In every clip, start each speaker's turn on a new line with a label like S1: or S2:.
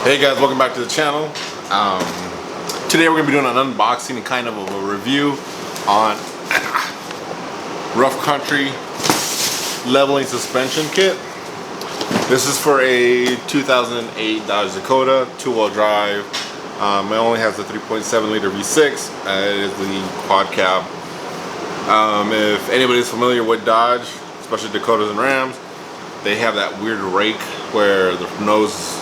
S1: Hey guys, welcome back to the channel. Today we're going to be doing an unboxing and kind of a review on rough country leveling suspension kit. This is for a 2008 Dodge Dakota, 2-wheel drive. It only has the 3.7 liter V6. It is the quad cab. If anybody's familiar with Dodge, especially Dakotas and Rams, they have that weird rake where the nose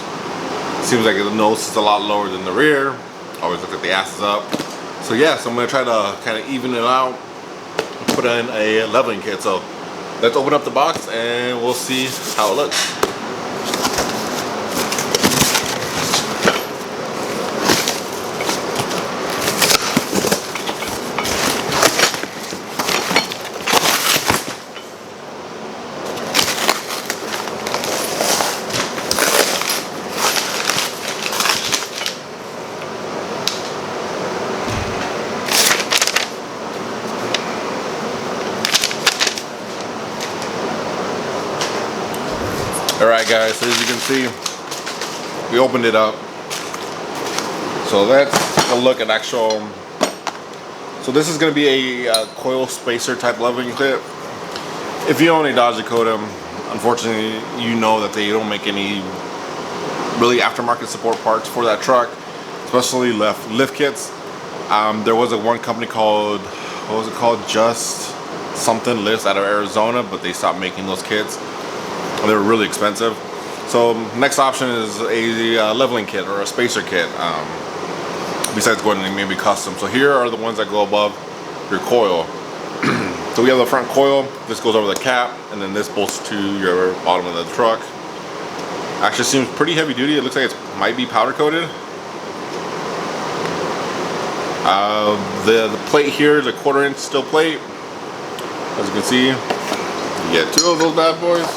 S1: seems like the nose is a lot lower than the rear. Always look like the ass is up. So yeah, so I'm gonna try to kind of even it out, put in a leveling kit. So let's open up the box and we'll see how it looks. Alright guys, so as you can see, we opened it up. So let's take a look at actual, so this is going to be a coil spacer type leveling kit. If you own a Dodge Dakota, unfortunately you know that they don't make any really aftermarket support parts for that truck, especially lift kits. There was one company called, what was it called, Just Something Lifts out of Arizona, but they stopped making those kits. They were really expensive. So next option is a leveling kit or a spacer kit, besides going and maybe custom. So here are the ones that go above your coil. So we have the front coil, this goes over the cap, and then this bolts to your bottom of the truck. Actually seems pretty heavy duty. It looks like it might be powder coated. The plate here is a 1/4 inch steel plate. As you can see, you get two of those bad boys.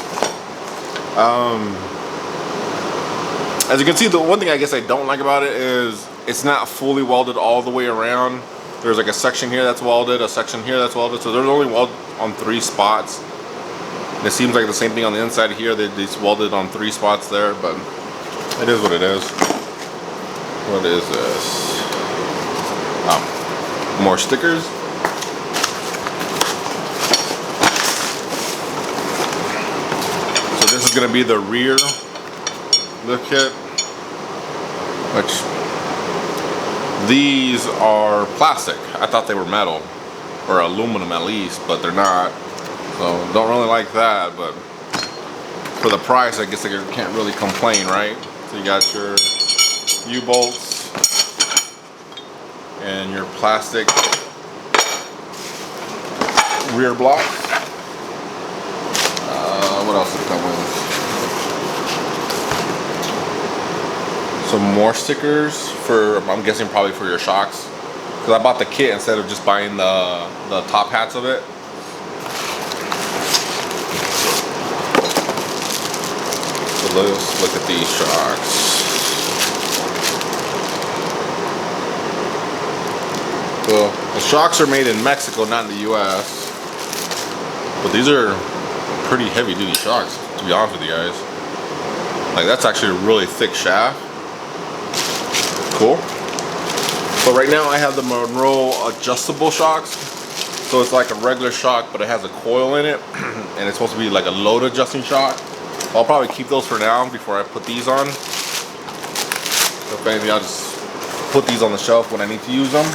S1: As you can see, the one thing I guess I don't like about it is it's not fully welded all the way around. There's like a section here that's welded, a section here that's welded, so there's only welded on 3 spots. And it seems like the same thing on the inside here. They welded on 3 spots there, but it is what it is. What is this? Oh, more stickers. This is going to be the rear lift kit, which these are plastic. I thought they were metal or aluminum at least, but they're not. So don't really like that, but for the price, I guess I can't really complain, right? So you got your U-bolts and your plastic rear block. What else did it come with? Some more stickers for, I'm guessing probably for your shocks, because I bought the kit instead of just buying the top hats of it. So let's look at these shocks. So the shocks are made in Mexico, not in the US, but these are pretty heavy duty shocks, to be honest with you guys. Like, that's actually a really thick shaft. Cool. So right now I have the Monroe adjustable shocks. So it's like a regular shock, but it has a coil in it, and it's supposed to be like a load adjusting shock. I'll probably keep those for now before I put these on. So if anything, I'll just put these on the shelf when I need to use them.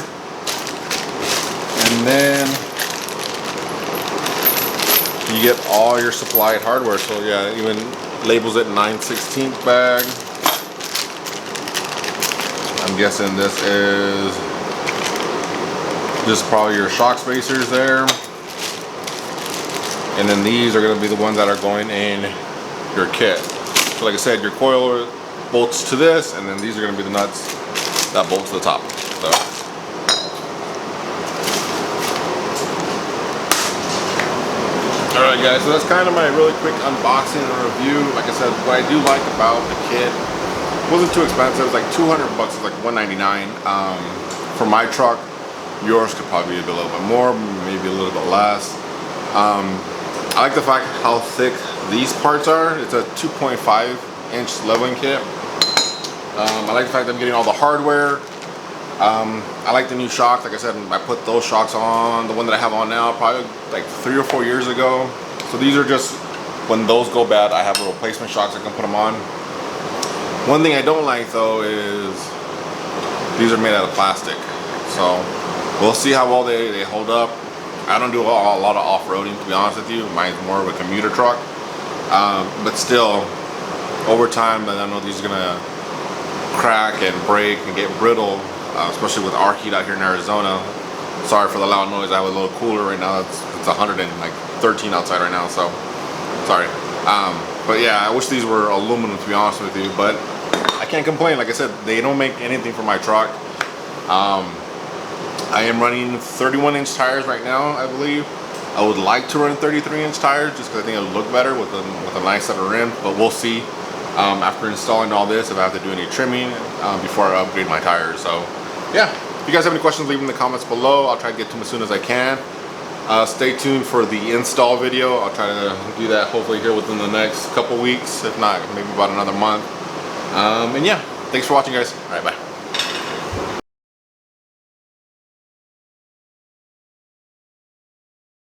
S1: And then you get all your supplied hardware. So yeah, even labels it 9/16 bag. I'm guessing this is just probably your shock spacers there. And then these are going to be the ones that are going in your kit. So like I said, your coil bolts to this, and then these are going to be the nuts that bolt to the top. So alright guys, so that's kind of my really quick unboxing and review. Like I said, what I do like about the kit, it wasn't too expensive. It was like 200 bucks, it's like $199. For my truck, yours could probably be a little bit more, maybe a little bit less. I like the fact how thick these parts are. It's a 2.5 inch leveling kit. I like the fact that I'm getting all the hardware. I like the new shocks. Like I said, I put those shocks on, the one that I have on now, probably like 3 or 4 years ago. So these are just, when those go bad, I have replacement shocks I can put them on. One thing I don't like though is these are made out of plastic. So we'll see how well they hold up. I don't do a lot of off-roading, to be honest with you. Mine's more of a commuter truck. But still, over time, I know these are gonna crack and break and get brittle, especially with our heat out here in Arizona. Sorry for the loud noise. I have a little cooler right now. It's 113 outside right now, so sorry. But yeah, I wish these were aluminum, to be honest with you, but I can't complain. Like I said, they don't make anything for my truck. I am running 31-inch tires right now, I believe. I would like to run 33-inch tires just because I think it would look better with a nice set of rim, but we'll see after installing all this if I have to do any trimming before I upgrade my tires. So yeah, if you guys have any questions, leave them in the comments below. I'll try to get to them as soon as I can. Stay tuned for the install video. I'll try to do that hopefully here within the next couple weeks, if not maybe about another month. And yeah, thanks for watching, guys. All right, bye.